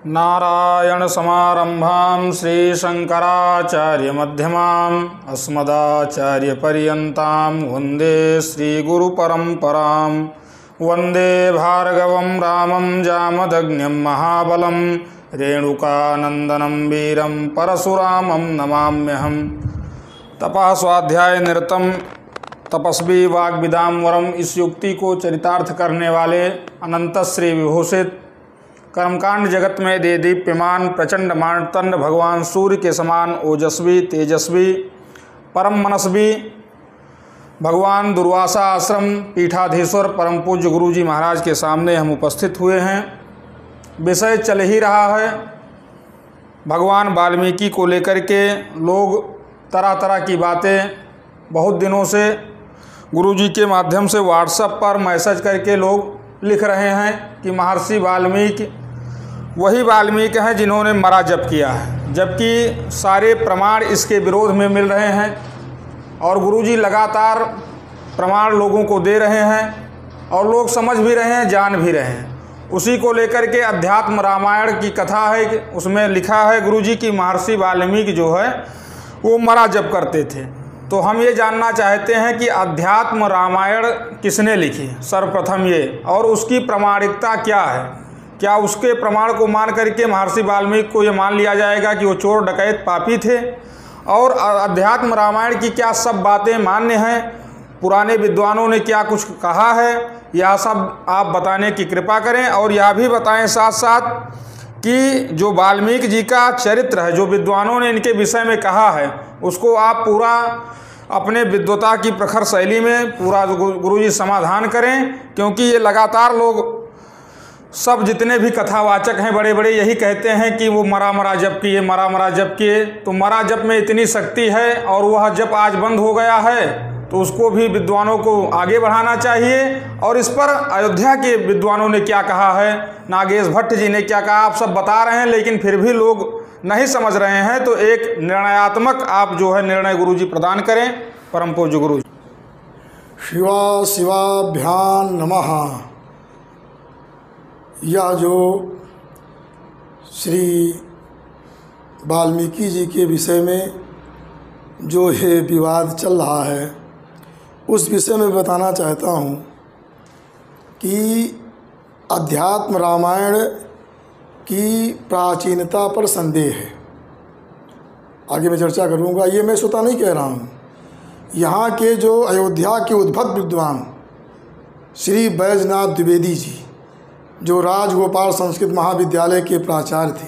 नारायणसमारम्भां श्रीशङ्कराचार्यमध्यमाम् अस्मदाचार्यपर्यन्तां वन्दे श्रीगुरुपरम्परां। वन्दे भार्गवं रामं जामदग्न्यं महाबलं रेणुकानन्दनं वीरं परशुरामं नमाम्यहम्। तपः स्वाध्याय निरतं तपस्वी वाग्विदाम्बरम। इस युक्ति को चरितार्थ करने वाले अनंत श्री विभूषित कर्मकांड जगत में दे दीप्यमान प्रचंड मार्तंड भगवान सूर्य के समान ओजस्वी तेजस्वी परम मनस्वी भगवान दुर्वासा आश्रम पीठाधीश्वर परम पूज्य गुरु जी महाराज के सामने हम उपस्थित हुए हैं। विषय चल ही रहा है भगवान वाल्मीकि को लेकर के। लोग तरह तरह की बातें बहुत दिनों से गुरु जी के माध्यम से व्हाट्सएप पर मैसेज करके लोग लिख रहे हैं कि महर्षि वाल्मीकि वही वाल्मीकि हैं जिन्होंने मरा जप किया है, जबकि सारे प्रमाण इसके विरोध में मिल रहे हैं और गुरुजी लगातार प्रमाण लोगों को दे रहे हैं और लोग समझ भी रहे हैं, जान भी रहे हैं। उसी को लेकर के अध्यात्म रामायण की कथा है कि उसमें लिखा है गुरुजी की महर्षि वाल्मीकि जो है वो मरा जप करते थे। तो हम ये जानना चाहते हैं कि अध्यात्म रामायण किसने लिखी सर्वप्रथम ये, और उसकी प्रामाणिकता क्या है। क्या उसके प्रमाण को मान करके महर्षि वाल्मीकि को ये मान लिया जाएगा कि वो चोर डकैत पापी थे, और अध्यात्म रामायण की क्या सब बातें मान्य हैं, पुराने विद्वानों ने क्या कुछ कहा है, यह सब आप बताने की कृपा करें। और यह भी बताएं साथ साथ कि जो वाल्मीकि जी का चरित्र है, जो विद्वानों ने इनके विषय में कहा है, उसको आप पूरा अपने विद्वता की प्रखर शैली में पूरा गुरुजी समाधान करें। क्योंकि ये लगातार लोग सब जितने भी कथावाचक हैं बड़े बड़े यही कहते हैं कि वो मरा जप किए, मरा जप किए। तो मरा जप में इतनी शक्ति है और वह जप आज बंद हो गया है, तो उसको भी विद्वानों को आगे बढ़ाना चाहिए। और इस पर अयोध्या के विद्वानों ने क्या कहा है, नागेश भट्ट जी ने क्या कहा, आप सब बता रहे हैं, लेकिन फिर भी लोग नहीं समझ रहे हैं। तो एक निर्णयात्मक आप जो है निर्णय गुरुजी प्रदान करें। परम पूज्य गुरु। शिवा शिवाभ्यां नमः। यह जो श्री वाल्मीकि जी के विषय में जो ये विवाद चल रहा है, उस विषय में बताना चाहता हूँ कि अध्यात्म रामायण की प्राचीनता पर संदेह है। आगे मैं चर्चा करूँगा। ये मैं स्वतः नहीं कह रहा हूँ, यहाँ के जो अयोध्या के उद्भट विद्वान श्री बैजनाथ द्विवेदी जी, जो राजगोपाल संस्कृत महाविद्यालय के प्राचार्य थे,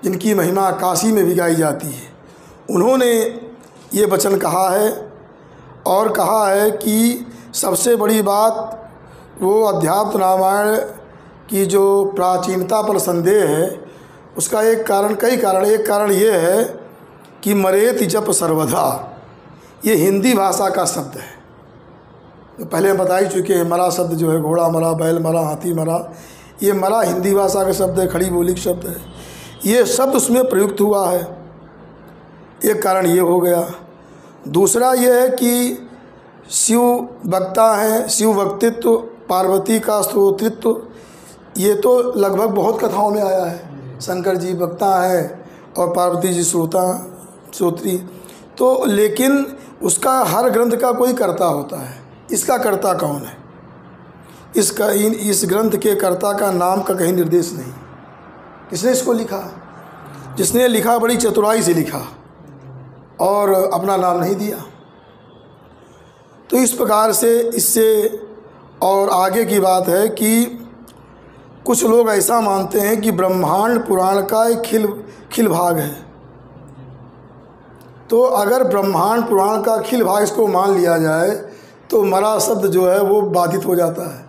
जिनकी महिमा काशी में भी गाई जाती है, उन्होंने ये वचन कहा है और कहा है कि सबसे बड़ी बात वो अध्यात्म रामायण की जो प्राचीनता पर संदेह है, उसका एक कारण, कई कारण, एक कारण ये है कि मरेति जप सर्वधा, ये हिंदी भाषा का शब्द है। तो पहले हम बता ही चुके हैं, मरा शब्द जो है घोड़ा मरा, बैल मरा, हाथी मरा, ये मरा हिंदी भाषा का शब्द है, खड़ी बोली का शब्द है। ये शब्द उसमें प्रयुक्त हुआ है, एक कारण ये हो गया। दूसरा ये है कि शिव वक्ता हैं, शिव वक्तित्व, पार्वती का स्तोत्रित्व, ये तो लगभग बहुत कथाओं में आया है। शंकर जी वक्ता हैं और पार्वती जी श्रोत्री। तो लेकिन उसका हर ग्रंथ का कोई कर्ता होता है। इसका कर्ता कौन है? इस ग्रंथ के कर्ता का नाम का कहीं निर्देश नहीं। किसने इसको लिखा? जिसने लिखा बड़ी चतुराई से लिखा और अपना नाम नहीं दिया। तो इस प्रकार से इससे और आगे की बात है कि कुछ लोग ऐसा मानते हैं कि ब्रह्मांड पुराण का एक खिल भाग है। तो अगर ब्रह्मांड पुराण का खिल भाग इसको मान लिया जाए तो मरा शब्द जो है वो बाधित हो जाता है।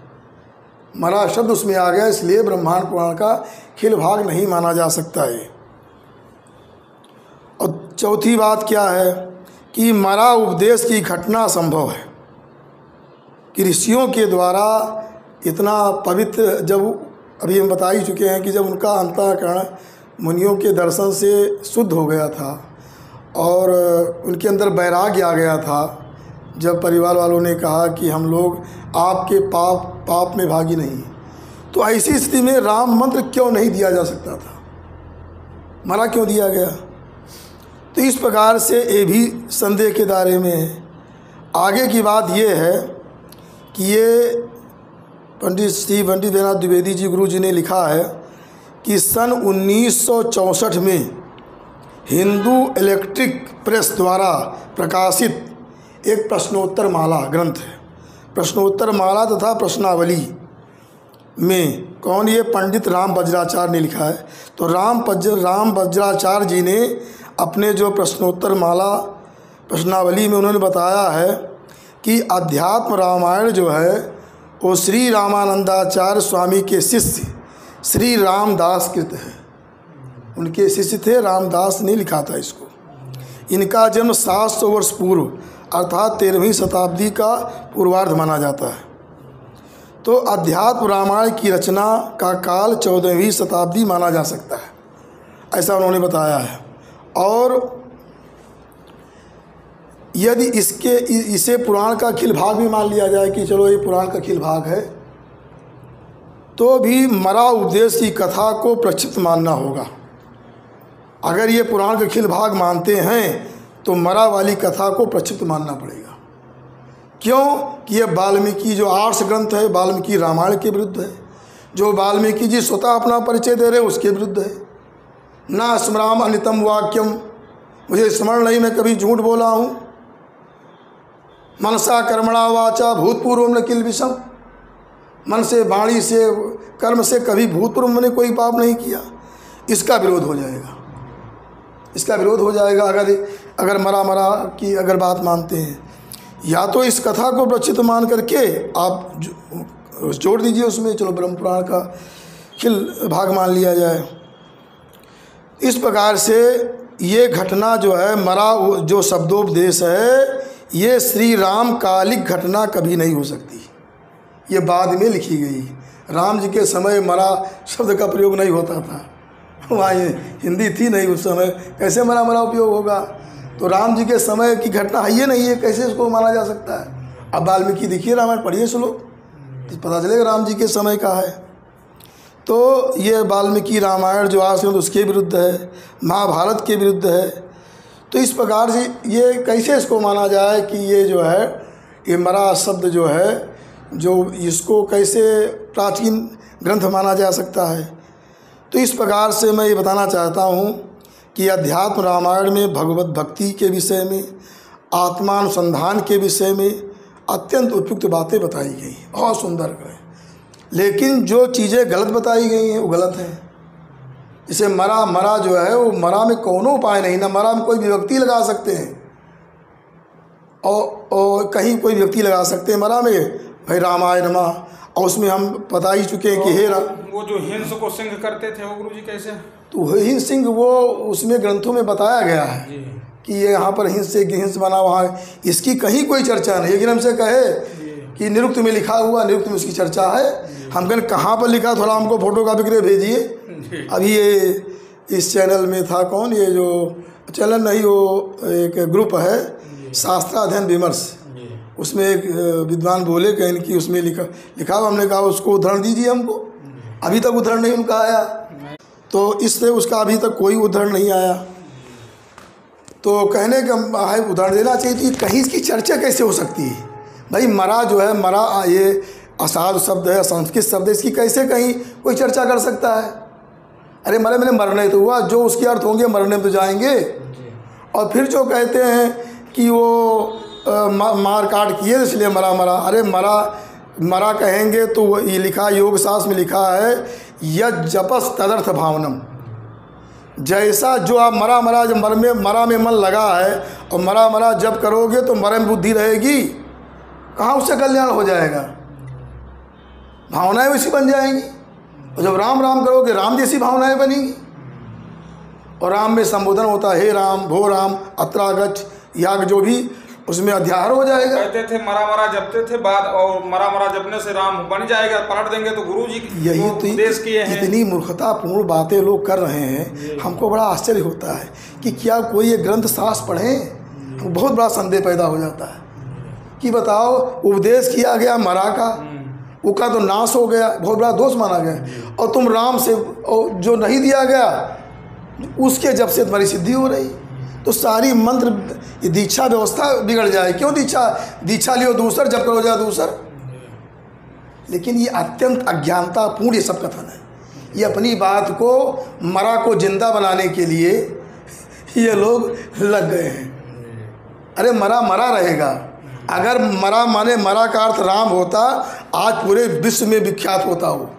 मरा शब्द उसमें आ गया, इसलिए ब्रह्मांड पुराण का खिल भाग नहीं माना जा सकता है। और चौथी बात क्या है कि मरा उपदेश की घटना संभव है कि ऋषियों के द्वारा इतना पवित्र, जब अभी हम बता ही चुके हैं कि जब उनका अंतःकरण मुनियों के दर्शन से शुद्ध हो गया था और उनके अंदर वैराग्य आ गया था, जब परिवार वालों ने कहा कि हम लोग आपके पाप में भागी नहीं, तो ऐसी स्थिति में राम मंत्र क्यों नहीं दिया जा सकता था? मरा क्यों दिया गया? तो इस प्रकार से ये भी संदेह के दायरे में है। आगे की बात ये है कि ये पंडित श्री पंडित वेदनाथ द्विवेदी जी गुरु जी ने लिखा है कि सन 1964 में हिंदू इलेक्ट्रिक प्रेस द्वारा प्रकाशित एक प्रश्नोत्तर माला ग्रंथ है। प्रश्नोत्तर माला तथा प्रश्नावली में कौन? ये पंडित राम वज्राचार्य ने लिखा है। तो राम वज्राचार्य जी ने अपने जो प्रश्नोत्तर माला प्रश्नावली में उन्होंने बताया है कि अध्यात्म रामायण जो है वो श्री रामानंदाचार्य स्वामी के शिष्य श्री रामदास कृत है। उनके शिष्य थे, रामदास ने लिखा था इसको। इनका जन्म 700 वर्ष पूर्व अर्थात 13वीं शताब्दी का पूर्वार्ध माना जाता है। तो अध्यात्म रामायण की रचना का काल 14वीं शताब्दी माना जा सकता है, ऐसा उन्होंने बताया है। और यदि इसे पुराण का खिल भाग भी मान लिया जाए कि चलो ये पुराण का खिल भाग है, तो भी मरा उपदेश की कथा को प्रक्षिप्त मानना होगा। अगर ये पुराण का खिल भाग मानते हैं तो मरा वाली कथा को प्रक्षिप्त मानना पड़ेगा। क्यों? कि ये वाल्मीकि जो आर्ष ग्रंथ है वाल्मीकि रामायण के विरुद्ध है। जो वाल्मीकि जी स्वतः अपना परिचय दे रहे उसके विरुद्ध है। ना स्मराम अनितम वाक्यम, मुझे स्मरण नहीं मैं कभी झूठ बोला हूँ। मनसा कर्मणा वाचा भूतपूर्व न किल विषम, मन से वाणी से कर्म से कभी भूतपूर्व मैंने कोई पाप नहीं किया। इसका विरोध हो जाएगा, इसका विरोध हो जाएगा अगर मरा की अगर बात मानते हैं। या तो इस कथा को प्रचित मान करके आप जोड़ दीजिए उसमें, चलो ब्रह्म पुराण का खिल भाग मान लिया जाए। इस प्रकार से ये घटना जो है मरा जो शब्दोपदेश है ये श्री राम कालिक घटना कभी नहीं हो सकती। ये बाद में लिखी गई। राम जी के समय मरा शब्द का प्रयोग नहीं होता था, वहाँ हिंदी थी नहीं उस समय, कैसे मरा उपयोग होगा? तो राम जी के समय की घटना है ये नहीं है, कैसे इसको माना जा सकता है? अब वाल्मीकि देखिए रामायण पढ़िए सुनो तो पता चलेगा राम जी के समय का है। तो ये वाल्मीकि रामायण जो आज उसके विरुद्ध है, महाभारत के विरुद्ध है। तो इस प्रकार से ये कैसे इसको माना जाए कि ये जो है ये मरा शब्द जो है जो इसको कैसे प्राचीन ग्रंथ माना जा सकता है? तो इस प्रकार से मैं ये बताना चाहता हूँ कि अध्यात्म रामायण में भगवत भक्ति के विषय में, आत्मानुसंधान के विषय में अत्यंत उपयुक्त बातें बताई गई, बहुत सुंदर है। लेकिन जो चीज़ें गलत बताई गई हैं वो गलत हैं। इसे मरा जो है वो मरा में कोनो उपाय नहीं, ना मरा में कोई विभक्ति लगा सकते हैं और कहीं कोई व्यक्ति लगा सकते हैं मरा में, भाई रामाय रमा। और उसमें हम बता ही चुके हैं कि हे वो जो हिंस को सिंह करते थे वो गुरु जी कैसे? तो हिंस सिंह वो उसमें ग्रंथों में बताया गया है कि ये यहाँ पर हिंस बना, वहाँ इसकी कहीं कोई चर्चा नहीं। लेकिन हमसे कहे कि निरुक्त में लिखा हुआ, निरुक्त में उसकी चर्चा है। हम कहें कहाँ पर लिखा, थोड़ा हमको फोटो कापी करके भेजिए। अभी ये इस चैनल में था कौन, ये जो चैनल नहीं वो एक ग्रुप है शास्त्राध्ययन विमर्श, उसमें एक विद्वान बोले कहीं कि उसमें लिखा। हमने कहा उसको उदाहरण दीजिए हमको। अभी तक उदाहरण नहीं उनका आया, तो इससे उसका अभी तक कोई उदाहरण नहीं आया। तो कहने का उदाहरण देना चाहिए कि कहीं इसकी चर्चा कैसे हो सकती है? भाई मरा जो है, मरा ये असाधु शब्द है, संस्कृत शब्द है, इसकी कैसे कहीं कोई चर्चा कर सकता है? अरे मरे मैंने मरने तो हुआ, जो उसके अर्थ होंगे मरने में तो जाएंगे। और फिर जो कहते हैं कि वो मार काट किए इसलिए मरा। अरे मरा कहेंगे तो ये लिखा योग शास्त्र में लिखा है यज जपस तदर्थ भावनम। जैसा जो आप मरा जब मरा में मन लगा है और मरा जब करोगे तो मरे में बुद्धि रहेगी, कहाँ उससे कल्याण हो जाएगा? भावनाएं वैसी बन जाएंगी। और जब राम राम करोगे राम जैसी भावनाएं बनेंगी। और राम में संबोधन होता है हे राम, भो राम, अत्रागच्छ, याग, जो भी उसमें अध्याहार हो जाएगा। कहते थे मरा जपते थे बाद, और मरा जपने से राम बन जाएगा, पलट देंगे तो गुरु जी यही तो उपदेश किए हैं। इतनी मूर्खतापूर्ण बातें लोग कर रहे हैं, हमको बड़ा आश्चर्य होता है कि क्या कोई ये ग्रंथ शास्त्र पढ़ें? बहुत बड़ा संदेह पैदा हो जाता है कि बताओ उपदेश किया गया मरा का, उसका तो नाश हो गया, बहुत बड़ा दोष माना गया। और तुम राम से जो नहीं दिया गया उसके जब से तुम्हारी सिद्धि हो रही। तो सारी मंत्र दीक्षा व्यवस्था बिगड़ जाए। क्यों दीक्षा लियो दूसर, जब करो जा दूसर। लेकिन ये अत्यंत अज्ञानतापूर्ण ये सब कथन है। ये अपनी बात को, मरा को जिंदा बनाने के लिए ये लोग लग गए हैं। अरे मरा मरा रहेगा। अगर मरा माने मरा का अर्थ राम होता, आज पूरे विश्व में विख्यात होता हो।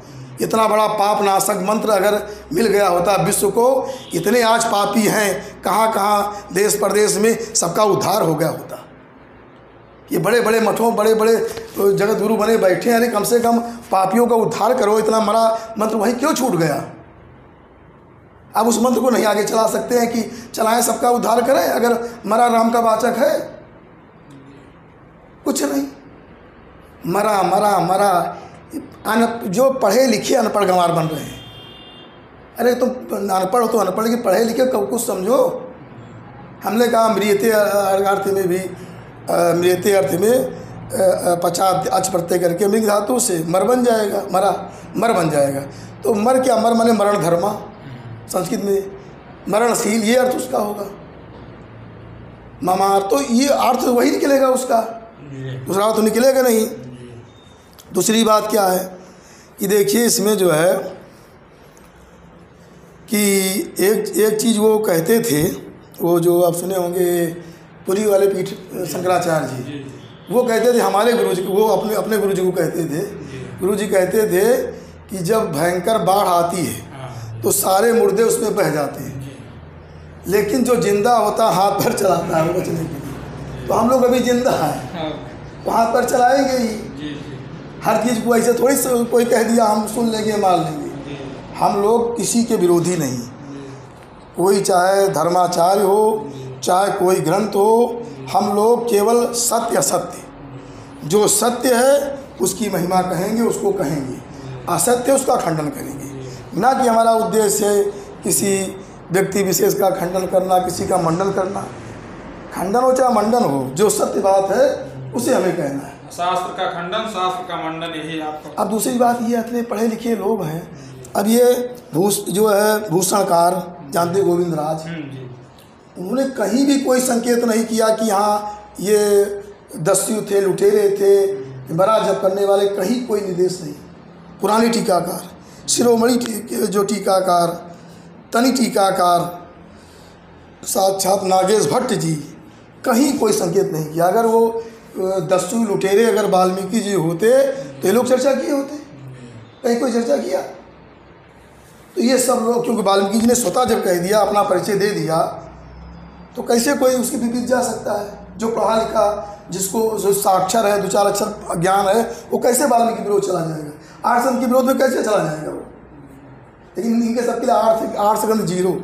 इतना बड़ा पाप नाशक मंत्र अगर मिल गया होता विश्व को, इतने आज पापी हैं कहाँ कहाँ देश प्रदेश में, सबका उद्धार हो गया होता। ये बड़े बड़े मठों, बड़े बड़े जगत गुरु बने बैठे हैं। अरे कम से कम पापियों का उद्धार करो। इतना मरा मंत्र वहीं क्यों छूट गया? अब उस मंत्र को नहीं आगे चला सकते हैं कि चलाएं सबका उद्धार करें, अगर मरा राम का वाचक है? कुछ नहीं। मरा मरा मरा। जो पढ़े लिखे अनपढ़ गंवार बन रहे हैं। अरे तुम अनपढ़ हो तो अनपढ़ की, पढ़े लिखे कुछ समझो। हमने कहा मृत्यु अर्थ में भी, मृत्यु अर्थ में 50 अच प्रत्यय करके मृग धातु से मर बन जाएगा, मर बन जाएगा। तो मर क्या? मर माने मरण धर्मा, संस्कृत में मरणशील, ये अर्थ उसका होगा। ममार, तो ये अर्थ वही निकलेगा उसका, दूसरा तो निकलेगा नहीं। दूसरी बात क्या है कि देखिए इसमें जो है कि एक चीज़ वो कहते थे, वो जो आप सुने होंगे पुरी वाले पीठ शंकराचार्य जी, वो कहते थे हमारे गुरु जी, वो अपने गुरु जी को कहते थे, गुरु जी कहते थे कि जब भयंकर बाढ़ आती है तो सारे मुर्दे उसमें बह जाते हैं, लेकिन जो जिंदा होता हाथ पर चलाता है वो बचने के लिए। तो हम लोग अभी जिंदा हैं, तो हाथ पर चलाएंगे ही। हर चीज़ को ऐसे थोड़ी कोई कह दिया हम सुन लेंगे मार लेंगे। हम लोग किसी के विरोधी नहीं, कोई चाहे धर्माचार्य हो, चाहे कोई ग्रंथ हो, हम लोग केवल सत्य असत्य, जो सत्य है उसकी महिमा कहेंगे, उसको कहेंगे, असत्य उसका खंडन करेंगे। ना कि हमारा उद्देश्य है किसी व्यक्ति विशेष का खंडन करना, किसी का मंडन करना। खंडन हो चाहे मंडन हो, जो सत्य बात है उसे हमें कहना है। शास्त्र का खंडन, शास्त्र का मंडन, यही आपका। अब दूसरी बात ये, इतने पढ़े लिखे लोग हैं। अब ये जो है भूषणकार, जानते गोविंद राज, उन्होंने कहीं भी कोई संकेत नहीं किया कि हाँ ये दस्यु थे, लुटेरे थे, बड़ा जप करने वाले, कहीं कोई निर्देश नहीं। पुरानी टीकाकार, शिरोमणि जो टीकाकार, तनि टीकाकार, साक्षात नागेश भट्ट जी, कहीं कोई संकेत नहीं किया। अगर वो दस्यु लुटेरे अगर वाल्मीकि जी होते तो ये लोग चर्चा किए होते, कहीं कोई चर्चा किया? तो ये सब लोग, क्योंकि वाल्मीकि जी ने स्वतः जब कह दिया, अपना परिचय दे दिया, तो कैसे कोई उसके विपरीत जा सकता है? जो पढ़ा लिखा, जिसको जो साक्षर है, 2-4 अक्षर ज्ञान है, वो कैसे वाल्मीकि विरोध चला जाएगा? 8 संत के विरोध में कैसे चला जाएगा वो? लेकिन इनके सबके लिए 8 सेकंड 0,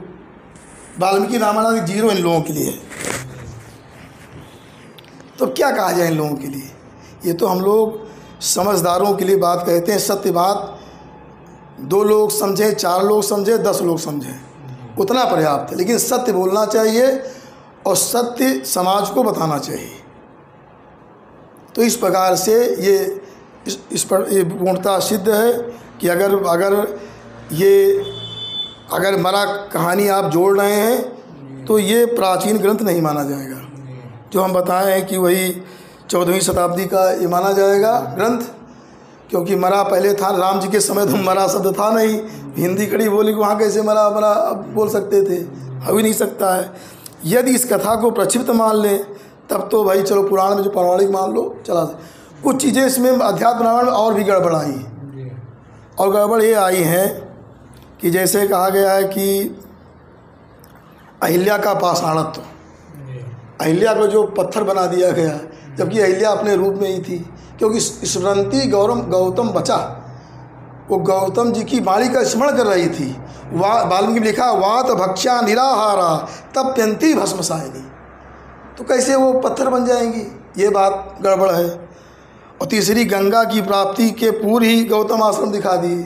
वाल्मीकि रामायण 0 इन लोगों के लिए। तो क्या कहा जाए इन लोगों के लिए? ये तो हम लोग समझदारों के लिए बात कहते हैं। सत्य बात 2 लोग समझें, 4 लोग समझें, 10 लोग समझें, उतना पर्याप्त है। लेकिन सत्य बोलना चाहिए और सत्य समाज को बताना चाहिए। तो इस प्रकार से इस पर ये पूर्णतः सिद्ध है कि अगर मरा कहानी आप जोड़ रहे हैं तो ये प्राचीन ग्रंथ नहीं माना जाएगा। जो हम बताए हैं कि वही 14वीं शताब्दी का ये माना जाएगा ग्रंथ, क्योंकि मरा पहले था, राम जी के समय तो मरा शब्द था नहीं। हिंदी कड़ी बोली कि वहाँ कैसे मरा अब बोल सकते थे? हो ही नहीं सकता है। यदि इस कथा को प्रक्षिप्त मान लें तब तो भाई चलो पुराण में जो पौराणिक मान लो चला। कुछ चीज़ें इसमें अध्यात्म रामायण में और भी गड़बड़ आई, और गड़बड़ ये आई हैं कि जैसे कहा गया है कि अहिल्या का पाषाणत्व, अहिल्या को जो पत्थर बना दिया गया, जबकि अहिल्या अपने रूप में ही थी। क्योंकि स्मृति गौतम बचा, वो गौतम जी की वाणी का स्मरण कर रही थी। वाल्मीकि ने लिखा वात भक्ष्या निराहारा तप्यंती भस्मसायिनी, तो कैसे वो पत्थर बन जाएंगी? ये बात गड़बड़ है। और तीसरी, गंगा की प्राप्ति के पूर्व ही गौतम आश्रम दिखा दिए।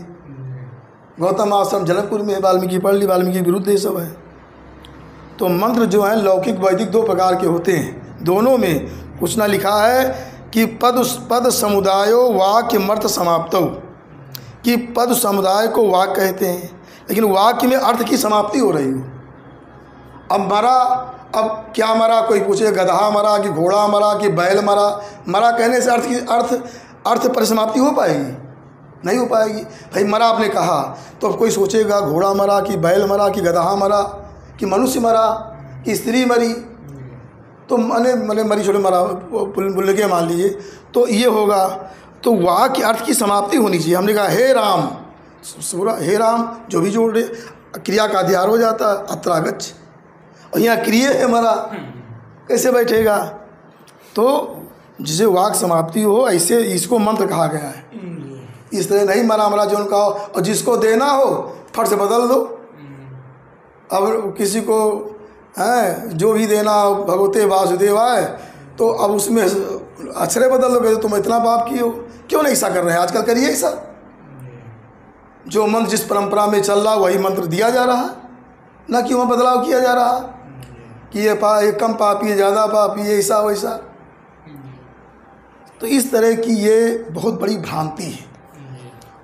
गौतम आश्रम जनकपुर में है, वाल्मीकि पढ़ ली, वाल्मीकि विरुद्ध ये सब है। तो मंत्र जो है लौकिक वैदिक 2 प्रकार के होते हैं। दोनों में कुछ ना लिखा है कि पद समुदायो वाक्य मर्थ समाप्तो, कि पद समुदाय को वाक्य कहते हैं, लेकिन वाक्य में अर्थ की समाप्ति हो रही हो। अब मरा, अब क्या मरा, कोई पूछे गधा मरा कि घोड़ा मरा कि बैल मरा। मरा कहने से अर्थ परिसमाप्ति हो पाएगी? नहीं हो पाएगी। भाई मरा आपने कहा तो अब कोई सोचेगा घोड़ा मरा कि बैल मरा कि गधा मरा कि मनुष्य मरा कि स्त्री मरी, तो मने मरी छोड़े मरा भूल के मान लीजिए, तो ये होगा। तो वहाँ की अर्थ की समाप्ति होनी चाहिए। हमने कहा हे राम, पूरा हे राम जो भी जोड़ रहे क्रिया का अध्यार हो जाता अत्रागच्छ, और यहाँ क्रिय है मरा, कैसे बैठेगा? तो जिसे वाक समाप्ति हो ऐसे इसको मंत्र कहा गया है। इस तरह नहीं मरा मरा जो उनका हो, और जिसको देना हो फट से बदल दो। अब किसी को है जो भी देना हो भगवते वासुदेवाय, तो अब उसमें अक्षरे बदल दो, तुम इतना पाप किए हो। क्यों नहीं ऐसा कर रहे हैं? आजकल करिए ऐसा। जो मंत्र जिस परंपरा में चल रहा वही मंत्र दिया जा रहा, ना कि वहाँ बदलाव किया जा रहा कि ये कम पापी है, ज़्यादा पापी है, ऐसा वैसा। तो इस तरह की ये बहुत बड़ी भ्रांति है।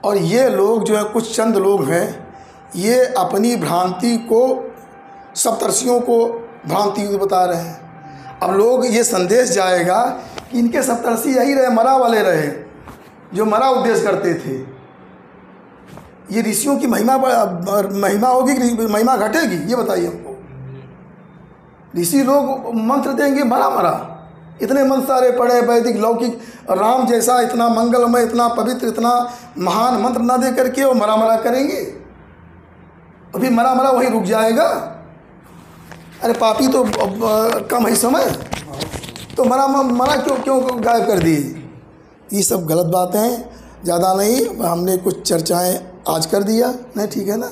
और ये लोग जो है कुछ चंद लोग हैं, ये अपनी भ्रांति को सप्तर्षियों को भ्रांति बता रहे हैं। अब लोग ये संदेश जाएगा कि इनके सप्तर्षि यही रहे, मरा वाले रहे, जो मरा उपदेश करते थे। ये ऋषियों की महिमा होगी कि महिमा घटेगी? ये बताइए हमको। ऋषि लोग मंत्र देंगे मरा मरा, इतने मंत्र सारे पढ़े वैदिक लौकिक, राम जैसा इतना मंगलमय, इतना पवित्र, इतना महान मंत्र ना दे करके वो मरा मरा करेंगे, अभी मरा मरा वहीं रुक जाएगा। अरे पापी तो कम है समय, तो मरा क्यों गायब कर दिए? ये सब गलत बातें हैं। ज़्यादा नहीं, हमने कुछ चर्चाएं आज कर दिया, नहीं ठीक है ना?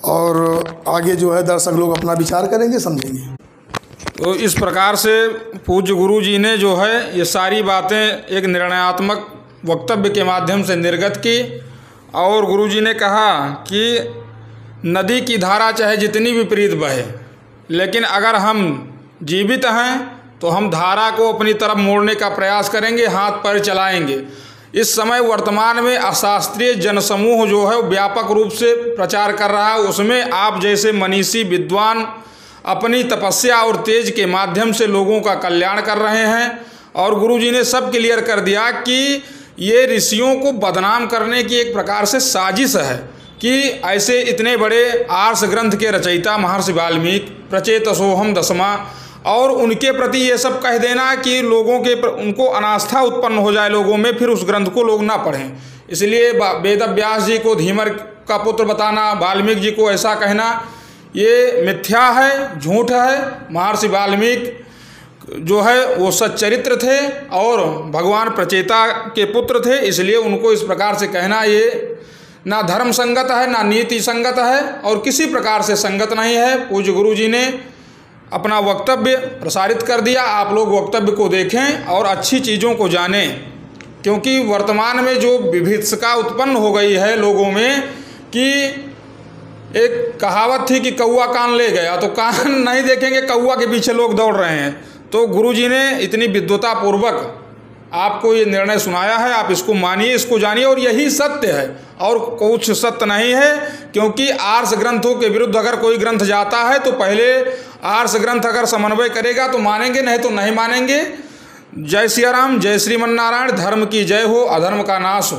और आगे जो है दर्शक लोग अपना विचार करेंगे, समझेंगे। तो इस प्रकार से पूज्य गुरु जी ने जो है ये सारी बातें एक निर्णयात्मक वक्तव्य के माध्यम से निर्गत की। और गुरु जी ने कहा कि नदी की धारा चाहे जितनी विपरीत बहे, लेकिन अगर हम जीवित हैं तो हम धारा को अपनी तरफ मोड़ने का प्रयास करेंगे, हाथ पैर चलाएंगे। इस समय वर्तमान में अशास्त्रीय जनसमूह जो है व्यापक रूप से प्रचार कर रहा है, उसमें आप जैसे मनीषी विद्वान अपनी तपस्या और तेज के माध्यम से लोगों का कल्याण कर रहे हैं। और गुरुजी ने सब क्लियर कर दिया कि ये ऋषियों को बदनाम करने की एक प्रकार से साजिश है कि ऐसे इतने बड़े आर्ष ग्रंथ के रचयिता महर्षि वाल्मीकि प्रचेतसोहम दसमा, और उनके प्रति ये सब कह देना कि लोगों के उनको अनास्था उत्पन्न हो जाए लोगों में, फिर उस ग्रंथ को लोग ना पढ़ें। इसलिए वेद व्यास जी को धीमर का पुत्र बताना, वाल्मीकि जी को ऐसा कहना, ये मिथ्या है, झूठ है। महर्षि वाल्मीकि जो है वो सच्चरित्र थे और भगवान प्रचेता के पुत्र थे, इसलिए उनको इस प्रकार से कहना ये ना धर्म संगत है, ना नीति संगत है, और किसी प्रकार से संगत नहीं है। पूज्य गुरु जी ने अपना वक्तव्य प्रसारित कर दिया। आप लोग वक्तव्य को देखें और अच्छी चीज़ों को जानें, क्योंकि वर्तमान में जो विभत्सता उत्पन्न हो गई है लोगों में कि एक कहावत थी कि कौआ कान ले गया, तो कान नहीं देखेंगे, कौआ के पीछे लोग दौड़ रहे हैं। तो गुरुजी ने इतनी विद्वतापूर्वक आपको ये निर्णय सुनाया है, आप इसको मानिए, इसको जानिए, और यही सत्य है और कुछ सत्य नहीं है। क्योंकि आर्ष ग्रंथों के विरुद्ध अगर कोई ग्रंथ जाता है तो पहले आर्ष ग्रंथ अगर समन्वय करेगा तो मानेंगे, नहीं तो नहीं मानेंगे। जय सिया राम, जय श्रीमन नारायण। धर्म की जय हो, अधर्म का नाश हो।